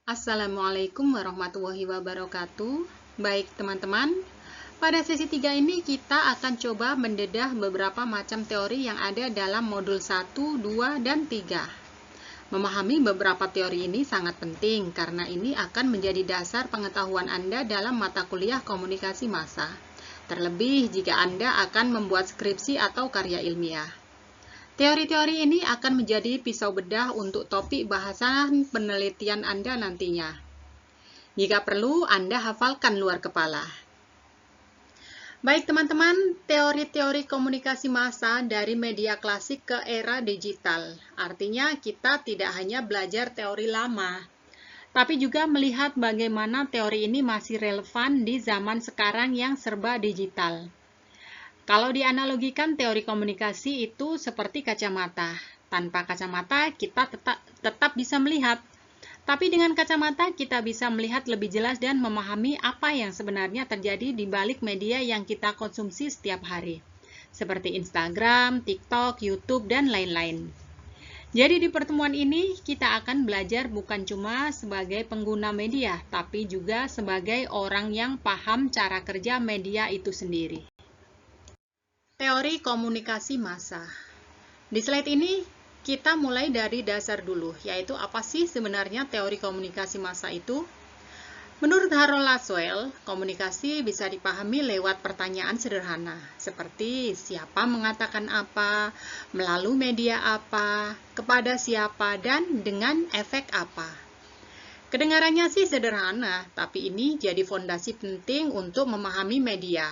Assalamualaikum warahmatullahi wabarakatuh. Baik teman-teman, pada sesi 3 ini kita akan coba mendedah beberapa macam teori yang ada dalam modul 1, 2, dan 3. Memahami beberapa teori ini sangat penting karena ini akan menjadi dasar pengetahuan Anda dalam mata kuliah komunikasi massa. Terlebih jika Anda akan membuat skripsi atau karya ilmiah. Teori-teori ini akan menjadi pisau bedah untuk topik bahasan penelitian Anda nantinya. Jika perlu, Anda hafalkan luar kepala. Baik teman-teman, teori-teori komunikasi massa dari media klasik ke era digital. Artinya kita tidak hanya belajar teori lama, tapi juga melihat bagaimana teori ini masih relevan di zaman sekarang yang serba digital. Kalau dianalogikan teori komunikasi itu seperti kacamata. Tanpa kacamata kita tetap bisa melihat. Tapi dengan kacamata kita bisa melihat lebih jelas dan memahami apa yang sebenarnya terjadi di balik media yang kita konsumsi setiap hari. Seperti Instagram, TikTok, YouTube, dan lain-lain. Jadi di pertemuan ini kita akan belajar bukan cuma sebagai pengguna media, tapi juga sebagai orang yang paham cara kerja media itu sendiri. Teori komunikasi massa. Di slide ini kita mulai dari dasar dulu, yaitu apa sih sebenarnya teori komunikasi massa itu? Menurut Harold Laswell, komunikasi bisa dipahami lewat pertanyaan sederhana, seperti siapa mengatakan apa, melalui media apa, kepada siapa, dan dengan efek apa. Kedengarannya sih sederhana, tapi ini jadi fondasi penting untuk memahami media.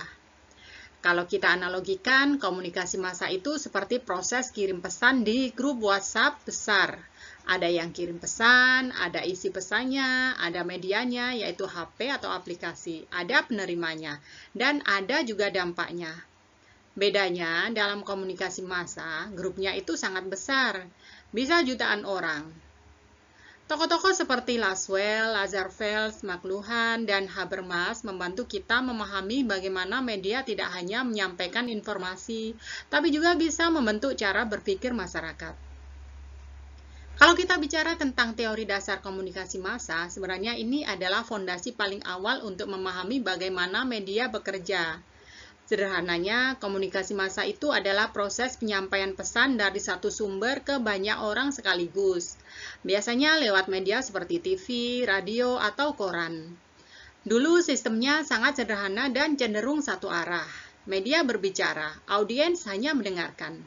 Kalau kita analogikan, komunikasi massa itu seperti proses kirim pesan di grup WhatsApp besar. Ada yang kirim pesan, ada isi pesannya, ada medianya, yaitu HP atau aplikasi, ada penerimanya, dan ada juga dampaknya. Bedanya, dalam komunikasi massa, grupnya itu sangat besar, bisa jutaan orang. Tokoh-tokoh seperti Laswell, Lazarsfeld, McLuhan, dan Habermas membantu kita memahami bagaimana media tidak hanya menyampaikan informasi, tapi juga bisa membentuk cara berpikir masyarakat. Kalau kita bicara tentang teori dasar komunikasi massa, sebenarnya ini adalah fondasi paling awal untuk memahami bagaimana media bekerja. Sederhananya, komunikasi massa itu adalah proses penyampaian pesan dari satu sumber ke banyak orang sekaligus. Biasanya lewat media seperti TV, radio, atau koran. Dulu sistemnya sangat sederhana dan cenderung satu arah. Media berbicara, audiens hanya mendengarkan.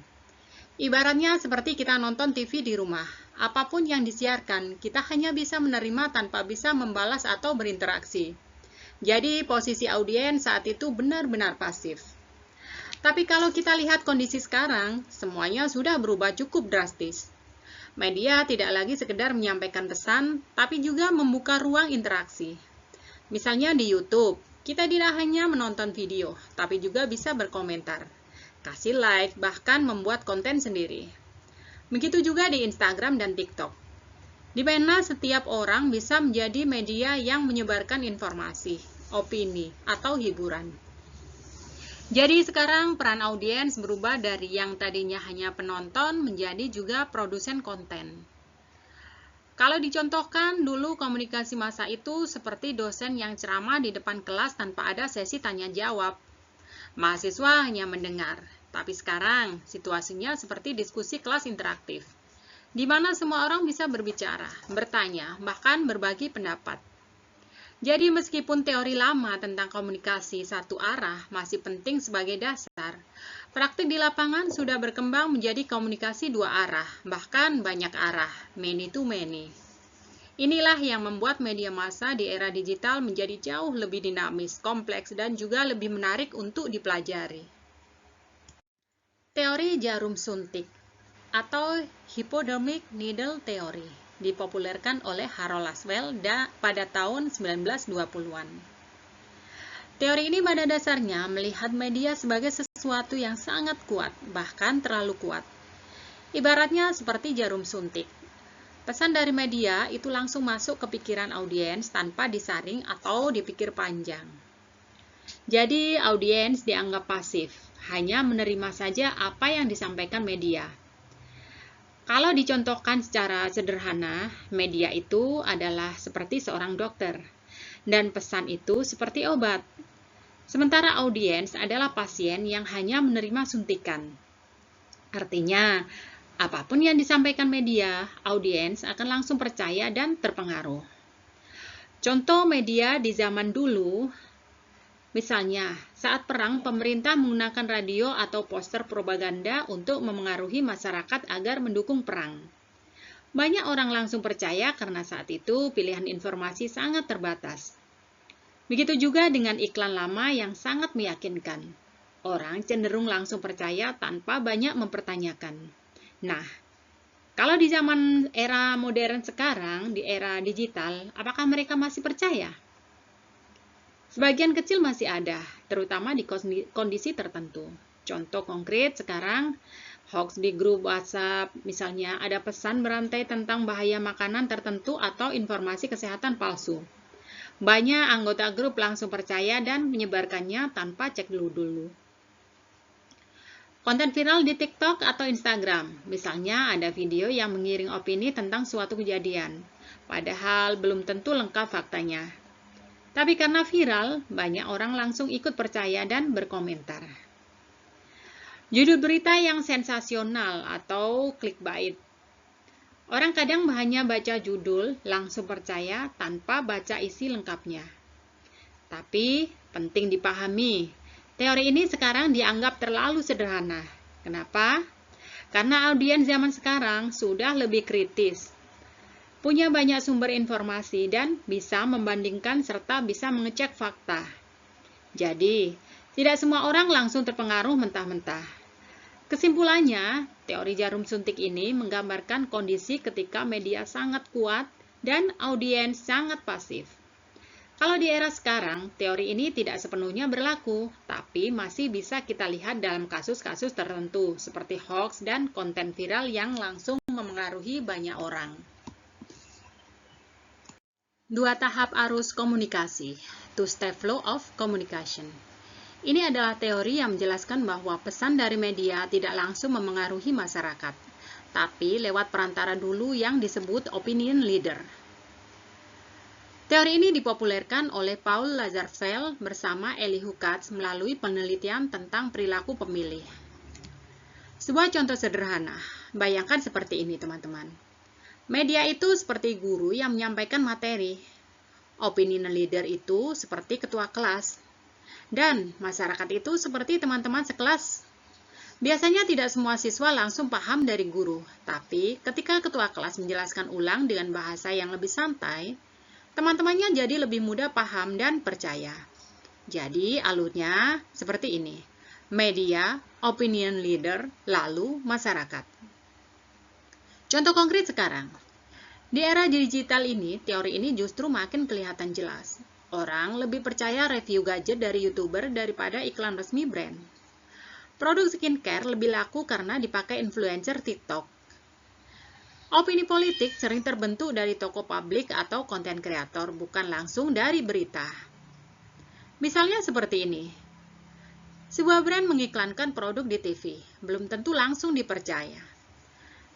Ibaratnya seperti kita nonton TV di rumah. Apapun yang disiarkan, kita hanya bisa menerima tanpa bisa membalas atau berinteraksi. Jadi posisi audiens saat itu benar-benar pasif. Tapi kalau kita lihat kondisi sekarang, semuanya sudah berubah cukup drastis. Media tidak lagi sekedar menyampaikan pesan, tapi juga membuka ruang interaksi. Misalnya di YouTube, kita tidak hanya menonton video, tapi juga bisa berkomentar, kasih like, bahkan membuat konten sendiri. Begitu juga di Instagram dan TikTok, di mana setiap orang bisa menjadi media yang menyebarkan informasi, opini, atau hiburan. Jadi sekarang peran audiens berubah dari yang tadinya hanya penonton menjadi juga produsen konten. Kalau dicontohkan, dulu komunikasi massa itu seperti dosen yang ceramah di depan kelas tanpa ada sesi tanya jawab. Mahasiswa hanya mendengar, tapi sekarang situasinya seperti diskusi kelas interaktif, di mana semua orang bisa berbicara, bertanya, bahkan berbagi pendapat. Jadi meskipun teori lama tentang komunikasi satu arah masih penting sebagai dasar, praktik di lapangan sudah berkembang menjadi komunikasi dua arah, bahkan banyak arah, many to many. Inilah yang membuat media massa di era digital menjadi jauh lebih dinamis, kompleks, dan juga lebih menarik untuk dipelajari. Teori jarum suntik atau hypodermic needle theory dipopulerkan oleh Harold Laswell pada tahun 1920-an. Teori ini pada dasarnya melihat media sebagai sesuatu yang sangat kuat, bahkan terlalu kuat. Ibaratnya seperti jarum suntik. Pesan dari media itu langsung masuk ke pikiran audiens tanpa disaring atau dipikir panjang. Jadi audiens dianggap pasif, hanya menerima saja apa yang disampaikan media. Kalau dicontohkan secara sederhana, media itu adalah seperti seorang dokter, dan pesan itu seperti obat. Sementara audiens adalah pasien yang hanya menerima suntikan. Artinya, apapun yang disampaikan media, audiens akan langsung percaya dan terpengaruh. Contoh media di zaman dulu, misalnya saat perang pemerintah menggunakan radio atau poster propaganda untuk memengaruhi masyarakat agar mendukung perang. Banyak orang langsung percaya karena saat itu pilihan informasi sangat terbatas. Begitu juga dengan iklan lama yang sangat meyakinkan. Orang cenderung langsung percaya tanpa banyak mempertanyakan. Nah, kalau di zaman era modern sekarang, di era digital, apakah mereka masih percaya? Sebagian kecil masih ada, terutama di kondisi tertentu. Contoh konkret sekarang, hoax di grup WhatsApp, misalnya ada pesan berantai tentang bahaya makanan tertentu atau informasi kesehatan palsu. Banyak anggota grup langsung percaya dan menyebarkannya tanpa cek dulu. Konten viral di TikTok atau Instagram, misalnya ada video yang mengiring opini tentang suatu kejadian, padahal belum tentu lengkap faktanya. Tapi karena viral, banyak orang langsung ikut percaya dan berkomentar. Judul berita yang sensasional atau clickbait. Orang kadang hanya baca judul, langsung percaya tanpa baca isi lengkapnya. Tapi, penting dipahami, teori ini sekarang dianggap terlalu sederhana. Kenapa? Karena audiens zaman sekarang sudah lebih kritis, punya banyak sumber informasi dan bisa membandingkan serta bisa mengecek fakta. Jadi, tidak semua orang langsung terpengaruh mentah-mentah. Kesimpulannya, teori jarum suntik ini menggambarkan kondisi ketika media sangat kuat dan audiens sangat pasif. Kalau di era sekarang, teori ini tidak sepenuhnya berlaku, tapi masih bisa kita lihat dalam kasus-kasus tertentu, seperti hoax dan konten viral yang langsung memengaruhi banyak orang. 2 tahap arus komunikasi, two-step flow of communication. Ini adalah teori yang menjelaskan bahwa pesan dari media tidak langsung memengaruhi masyarakat, tapi lewat perantara dulu yang disebut opinion leader. Teori ini dipopulerkan oleh Paul Lazarsfeld bersama Elihu Katz melalui penelitian tentang perilaku pemilih. Sebuah contoh sederhana, bayangkan seperti ini teman-teman. Media itu seperti guru yang menyampaikan materi. Opinion leader itu seperti ketua kelas. Dan masyarakat itu seperti teman-teman sekelas. Biasanya tidak semua siswa langsung paham dari guru, tapi ketika ketua kelas menjelaskan ulang dengan bahasa yang lebih santai, teman-temannya jadi lebih mudah paham dan percaya. Jadi alurnya seperti ini. Media, opinion leader, lalu masyarakat. Contoh konkret sekarang. Di era digital ini, teori ini justru makin kelihatan jelas. Orang lebih percaya review gadget dari YouTuber daripada iklan resmi brand. Produk skincare lebih laku karena dipakai influencer TikTok. Opini politik sering terbentuk dari tokoh publik atau konten kreator, bukan langsung dari berita. Misalnya seperti ini. Sebuah brand mengiklankan produk di TV, belum tentu langsung dipercaya.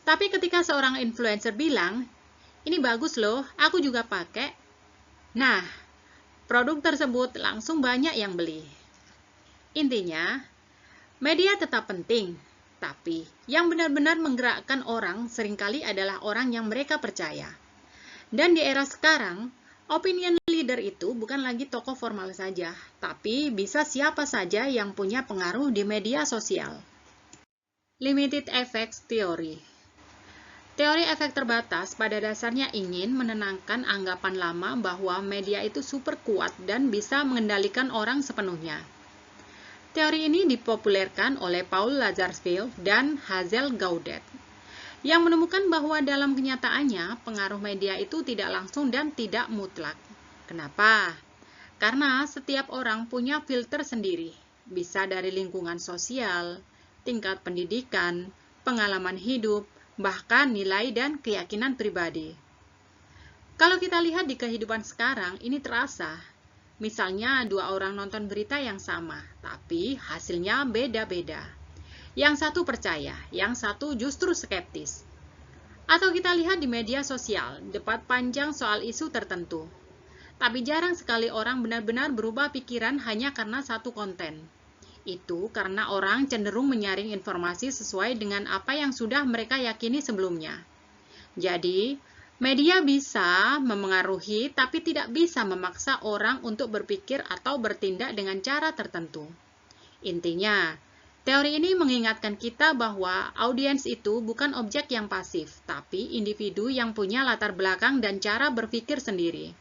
Tapi ketika seorang influencer bilang, "Ini bagus loh, aku juga pakai." Nah, produk tersebut langsung banyak yang beli. Intinya, media tetap penting, tapi yang benar-benar menggerakkan orang seringkali adalah orang yang mereka percaya. Dan di era sekarang, opinion leader itu bukan lagi tokoh formal saja, tapi bisa siapa saja yang punya pengaruh di media sosial. Limited Effects Theory. Teori efek terbatas pada dasarnya ingin menenangkan anggapan lama bahwa media itu super kuat dan bisa mengendalikan orang sepenuhnya. Teori ini dipopulerkan oleh Paul Lazarsfeld dan Hazel Gaudet, yang menemukan bahwa dalam kenyataannya pengaruh media itu tidak langsung dan tidak mutlak. Kenapa? Karena setiap orang punya filter sendiri, bisa dari lingkungan sosial, tingkat pendidikan, pengalaman hidup, bahkan nilai dan keyakinan pribadi. Kalau kita lihat di kehidupan sekarang, ini terasa. Misalnya 2 orang nonton berita yang sama, tapi hasilnya beda-beda. Yang satu percaya, yang satu justru skeptis. Atau kita lihat di media sosial, debat panjang soal isu tertentu. Tapi jarang sekali orang benar-benar berubah pikiran hanya karena satu konten. Itu karena orang cenderung menyaring informasi sesuai dengan apa yang sudah mereka yakini sebelumnya. Jadi, media bisa memengaruhi tapi tidak bisa memaksa orang untuk berpikir atau bertindak dengan cara tertentu. Intinya, teori ini mengingatkan kita bahwa audiens itu bukan objek yang pasif, tapi individu yang punya latar belakang dan cara berpikir sendiri.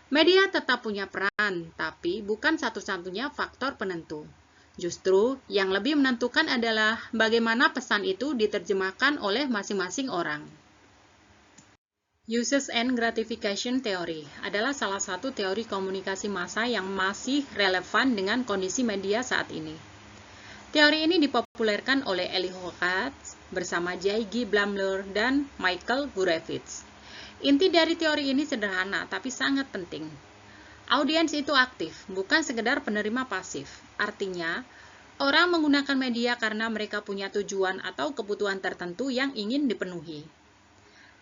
Media tetap punya peran, tapi bukan satu-satunya faktor penentu. Justru, yang lebih menentukan adalah bagaimana pesan itu diterjemahkan oleh masing-masing orang. Uses and Gratification Theory adalah salah satu teori komunikasi massa yang masih relevan dengan kondisi media saat ini. Teori ini dipopulerkan oleh Eli Howatz bersama J.G. Blumler dan Michael Gurevitz. Inti dari teori ini sederhana tapi sangat penting. Audiens itu aktif, bukan sekedar penerima pasif. Artinya, orang menggunakan media karena mereka punya tujuan atau kebutuhan tertentu yang ingin dipenuhi.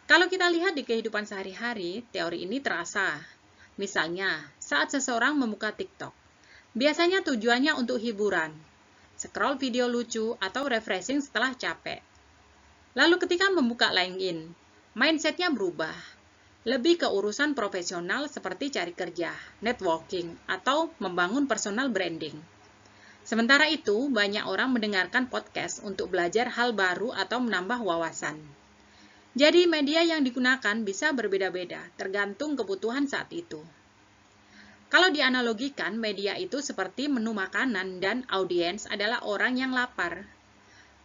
Kalau kita lihat di kehidupan sehari-hari, teori ini terasa. Misalnya, saat seseorang membuka TikTok, biasanya tujuannya untuk hiburan, scroll video lucu atau refreshing setelah capek. Lalu ketika membuka LinkedIn, mindsetnya berubah. Lebih ke urusan profesional seperti cari kerja, networking, atau membangun personal branding. Sementara itu, banyak orang mendengarkan podcast untuk belajar hal baru atau menambah wawasan. Jadi, media yang digunakan bisa berbeda-beda, tergantung kebutuhan saat itu. Kalau dianalogikan, media itu seperti menu makanan dan audiens adalah orang yang lapar.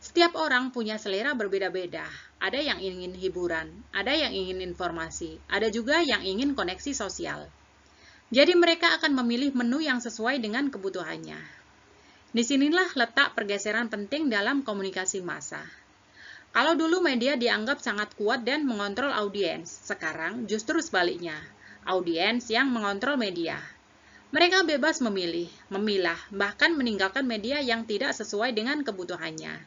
Setiap orang punya selera berbeda-beda. Ada yang ingin hiburan, ada yang ingin informasi, ada juga yang ingin koneksi sosial. Jadi mereka akan memilih menu yang sesuai dengan kebutuhannya. Disinilah letak pergeseran penting dalam komunikasi massa. Kalau dulu media dianggap sangat kuat dan mengontrol audiens, sekarang justru sebaliknya, audiens yang mengontrol media. Mereka bebas memilih, memilah, bahkan meninggalkan media yang tidak sesuai dengan kebutuhannya.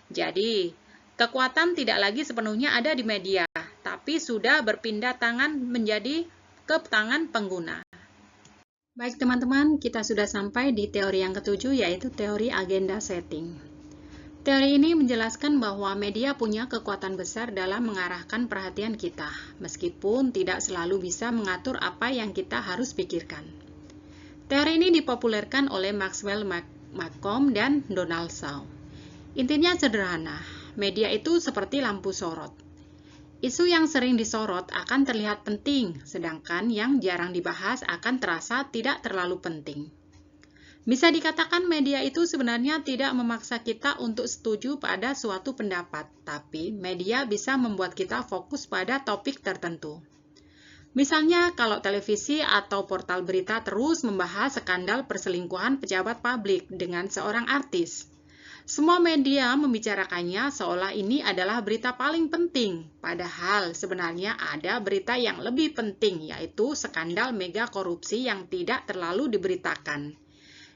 Jadi, kekuatan tidak lagi sepenuhnya ada di media, tapi sudah berpindah tangan menjadi ke tangan pengguna. Baik teman-teman, kita sudah sampai di teori yang ketujuh, yaitu teori agenda setting. Teori ini menjelaskan bahwa media punya kekuatan besar dalam mengarahkan perhatian kita, meskipun tidak selalu bisa mengatur apa yang kita harus pikirkan. Teori ini dipopulerkan oleh Maxwell Malcolm dan Donald Shaw. Intinya sederhana, media itu seperti lampu sorot. Isu yang sering disorot akan terlihat penting, sedangkan yang jarang dibahas akan terasa tidak terlalu penting. Bisa dikatakan media itu sebenarnya tidak memaksa kita untuk setuju pada suatu pendapat, tapi media bisa membuat kita fokus pada topik tertentu. Misalnya, kalau televisi atau portal berita terus membahas skandal perselingkuhan pejabat publik dengan seorang artis, semua media membicarakannya seolah ini adalah berita paling penting, padahal sebenarnya ada berita yang lebih penting, yaitu skandal mega korupsi yang tidak terlalu diberitakan.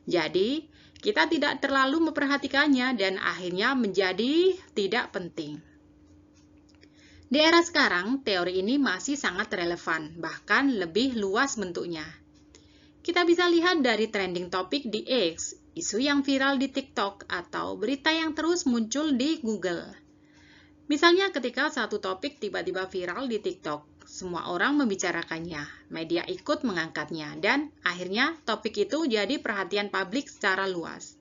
Jadi, kita tidak terlalu memperhatikannya dan akhirnya menjadi tidak penting. Di era sekarang, teori ini masih sangat relevan, bahkan lebih luas bentuknya. Kita bisa lihat dari trending topik di X, isu yang viral di TikTok, atau berita yang terus muncul di Google. Misalnya ketika satu topik tiba-tiba viral di TikTok, semua orang membicarakannya, media ikut mengangkatnya, dan akhirnya topik itu jadi perhatian publik secara luas.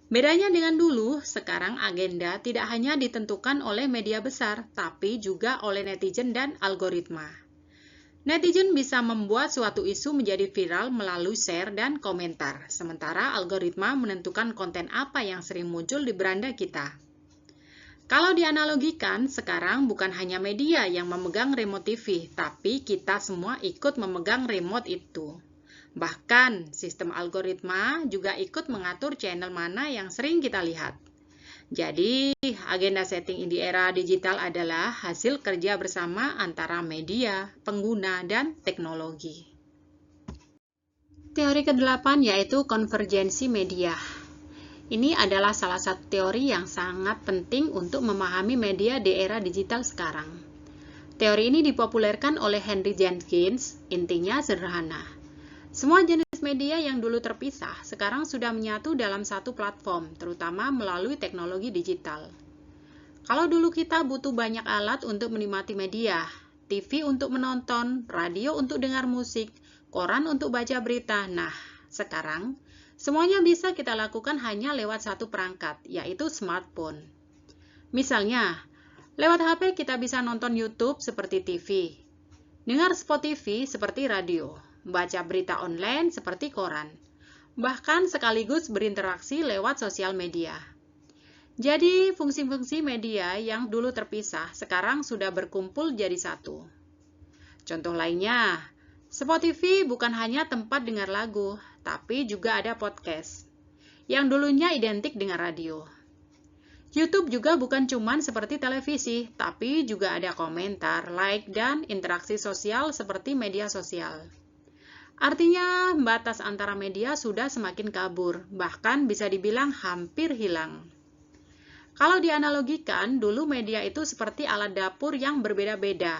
Bedanya dengan dulu, sekarang agenda tidak hanya ditentukan oleh media besar, tapi juga oleh netizen dan algoritma. Netizen bisa membuat suatu isu menjadi viral melalui share dan komentar, sementara algoritma menentukan konten apa yang sering muncul di beranda kita. Kalau dianalogikan, sekarang bukan hanya media yang memegang remote TV, tapi kita semua ikut memegang remote itu. Bahkan, sistem algoritma juga ikut mengatur channel mana yang sering kita lihat. Jadi, agenda setting di era digital adalah hasil kerja bersama antara media, pengguna, dan teknologi. Teori ke-8 yaitu konvergensi media. Ini adalah salah satu teori yang sangat penting untuk memahami media di era digital sekarang. Teori ini dipopulerkan oleh Henry Jenkins, intinya sederhana. Semua jenis media yang dulu terpisah sekarang sudah menyatu dalam satu platform, terutama melalui teknologi digital. Kalau dulu kita butuh banyak alat untuk menikmati media, TV untuk menonton, radio untuk dengar musik, koran untuk baca berita, nah sekarang semuanya bisa kita lakukan hanya lewat satu perangkat, yaitu smartphone. Misalnya, lewat HP kita bisa nonton YouTube seperti TV, dengar Spotify seperti radio, baca berita online seperti koran, bahkan sekaligus berinteraksi lewat sosial media. Jadi, fungsi-fungsi media yang dulu terpisah sekarang sudah berkumpul jadi satu. Contoh lainnya, Spotify bukan hanya tempat dengar lagu, tapi juga ada podcast, yang dulunya identik dengan radio. YouTube juga bukan cuman seperti televisi, tapi juga ada komentar, like, dan interaksi sosial seperti media sosial. Artinya, batas antara media sudah semakin kabur, bahkan bisa dibilang hampir hilang. Kalau dianalogikan, dulu media itu seperti alat dapur yang berbeda-beda.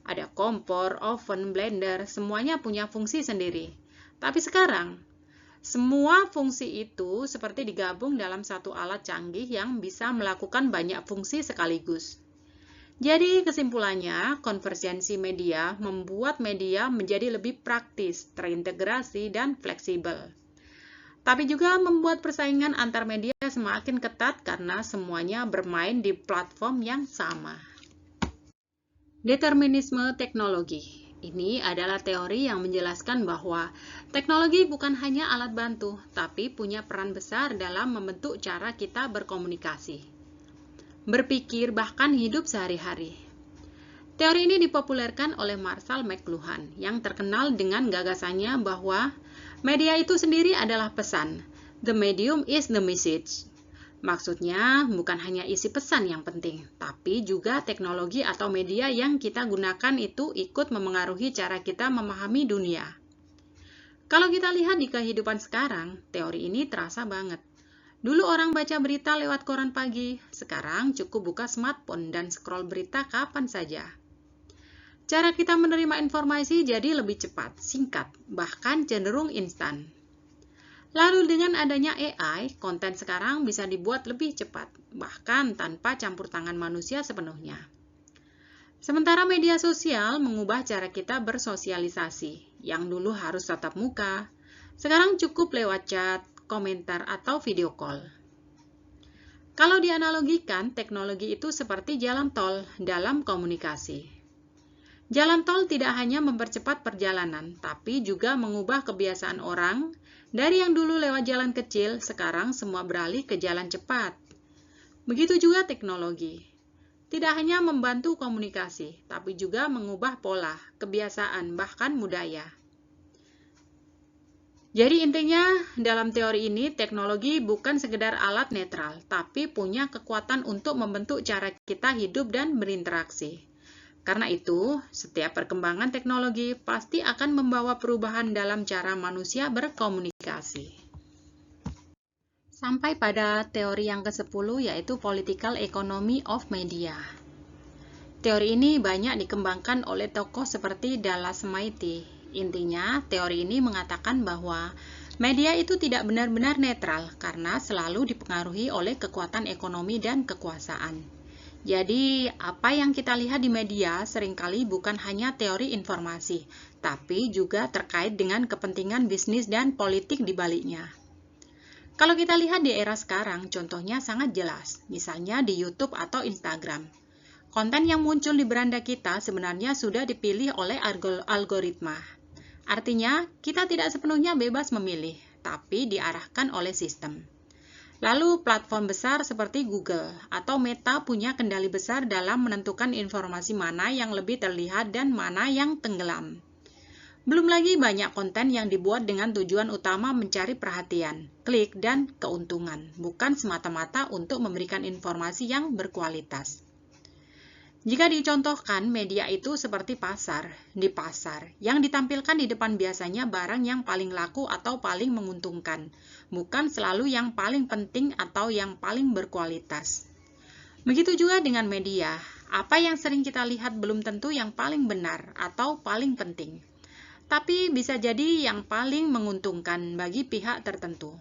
Ada kompor, oven, blender, semuanya punya fungsi sendiri. Tapi sekarang, semua fungsi itu seperti digabung dalam satu alat canggih yang bisa melakukan banyak fungsi sekaligus. Jadi kesimpulannya, konvergensi media membuat media menjadi lebih praktis, terintegrasi, dan fleksibel. Tapi juga membuat persaingan antar media semakin ketat karena semuanya bermain di platform yang sama. Determinisme teknologi. Ini adalah teori yang menjelaskan bahwa teknologi bukan hanya alat bantu, tapi punya peran besar dalam membentuk cara kita berkomunikasi, berpikir, bahkan hidup sehari-hari. Teori ini dipopulerkan oleh Marshall McLuhan, yang terkenal dengan gagasannya bahwa media itu sendiri adalah pesan. The medium is the message. Maksudnya, bukan hanya isi pesan yang penting, tapi juga teknologi atau media yang kita gunakan itu ikut memengaruhi cara kita memahami dunia. Kalau kita lihat di kehidupan sekarang, teori ini terasa banget. Dulu orang baca berita lewat koran pagi, sekarang cukup buka smartphone dan scroll berita kapan saja. Cara kita menerima informasi jadi lebih cepat, singkat, bahkan cenderung instan. Lalu dengan adanya AI, konten sekarang bisa dibuat lebih cepat, bahkan tanpa campur tangan manusia sepenuhnya. Sementara media sosial mengubah cara kita bersosialisasi, yang dulu harus tatap muka, sekarang cukup lewat chat, komentar, atau video call. Kalau dianalogikan, teknologi itu seperti jalan tol dalam komunikasi. Jalan tol tidak hanya mempercepat perjalanan, tapi juga mengubah kebiasaan orang. Dari yang dulu lewat jalan kecil, sekarang semua beralih ke jalan cepat. Begitu juga teknologi. Tidak hanya membantu komunikasi, tapi juga mengubah pola, kebiasaan, bahkan budaya. Jadi intinya, dalam teori ini, teknologi bukan sekedar alat netral, tapi punya kekuatan untuk membentuk cara kita hidup dan berinteraksi. Karena itu, setiap perkembangan teknologi pasti akan membawa perubahan dalam cara manusia berkomunikasi. Sampai pada teori yang ke-10, yaitu Political Economy of Media. Teori ini banyak dikembangkan oleh tokoh seperti Dallas Maity. Intinya, teori ini mengatakan bahwa media itu tidak benar-benar netral karena selalu dipengaruhi oleh kekuatan ekonomi dan kekuasaan. Jadi, apa yang kita lihat di media seringkali bukan hanya teori informasi, tapi juga terkait dengan kepentingan bisnis dan politik di baliknya. Kalau kita lihat di era sekarang, contohnya sangat jelas, misalnya di YouTube atau Instagram. Konten yang muncul di beranda kita sebenarnya sudah dipilih oleh algoritma. Artinya, kita tidak sepenuhnya bebas memilih, tapi diarahkan oleh sistem. Lalu platform besar seperti Google atau Meta punya kendali besar dalam menentukan informasi mana yang lebih terlihat dan mana yang tenggelam. Belum lagi banyak konten yang dibuat dengan tujuan utama mencari perhatian, klik, dan keuntungan, bukan semata-mata untuk memberikan informasi yang berkualitas. Jika dicontohkan, media itu seperti pasar. Di pasar, yang ditampilkan di depan biasanya barang yang paling laku atau paling menguntungkan, bukan selalu yang paling penting atau yang paling berkualitas. Begitu juga dengan media, apa yang sering kita lihat belum tentu yang paling benar atau paling penting, tapi bisa jadi yang paling menguntungkan bagi pihak tertentu.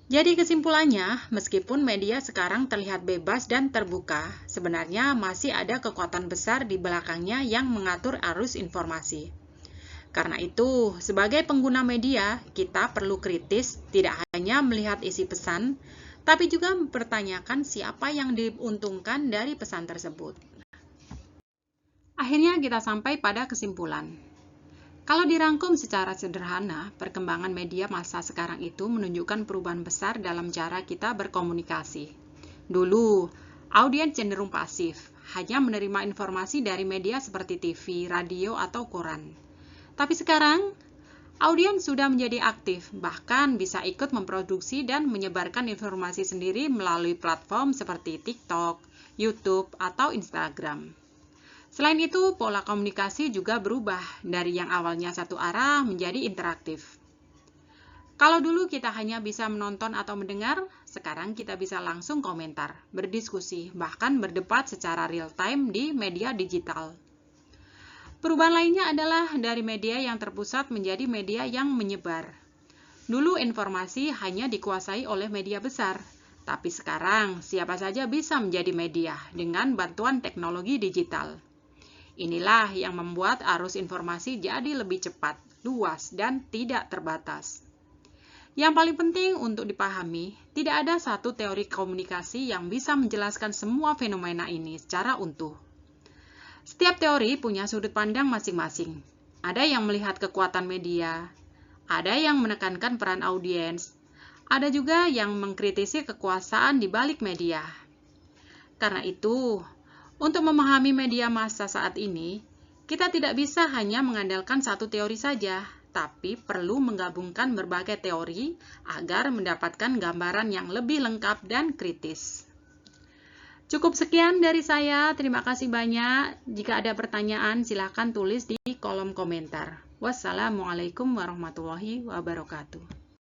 Jadi kesimpulannya, meskipun media sekarang terlihat bebas dan terbuka, sebenarnya masih ada kekuatan besar di belakangnya yang mengatur arus informasi. Karena itu, sebagai pengguna media, kita perlu kritis, tidak hanya melihat isi pesan, tapi juga mempertanyakan siapa yang diuntungkan dari pesan tersebut. Akhirnya kita sampai pada kesimpulan. Kalau dirangkum secara sederhana, perkembangan media masa sekarang itu menunjukkan perubahan besar dalam cara kita berkomunikasi. Dulu, audiens cenderung pasif, hanya menerima informasi dari media seperti TV, radio, atau koran. Tapi sekarang, audiens sudah menjadi aktif, bahkan bisa ikut memproduksi dan menyebarkan informasi sendiri melalui platform seperti TikTok, YouTube, atau Instagram. Selain itu, pola komunikasi juga berubah dari yang awalnya satu arah menjadi interaktif. Kalau dulu kita hanya bisa menonton atau mendengar, sekarang kita bisa langsung komentar, berdiskusi, bahkan berdebat secara real-time di media digital. Perubahan lainnya adalah dari media yang terpusat menjadi media yang menyebar. Dulu informasi hanya dikuasai oleh media besar, tapi sekarang siapa saja bisa menjadi media dengan bantuan teknologi digital. Inilah yang membuat arus informasi jadi lebih cepat, luas, dan tidak terbatas. Yang paling penting untuk dipahami, tidak ada satu teori komunikasi yang bisa menjelaskan semua fenomena ini secara utuh. Setiap teori punya sudut pandang masing-masing. Ada yang melihat kekuatan media, ada yang menekankan peran audiens, ada juga yang mengkritisi kekuasaan di balik media. Karena itu, untuk memahami media massa saat ini, kita tidak bisa hanya mengandalkan satu teori saja, tapi perlu menggabungkan berbagai teori agar mendapatkan gambaran yang lebih lengkap dan kritis. Cukup sekian dari saya, terima kasih banyak. Jika ada pertanyaan, silakan tulis di kolom komentar. Wassalamualaikum warahmatullahi wabarakatuh.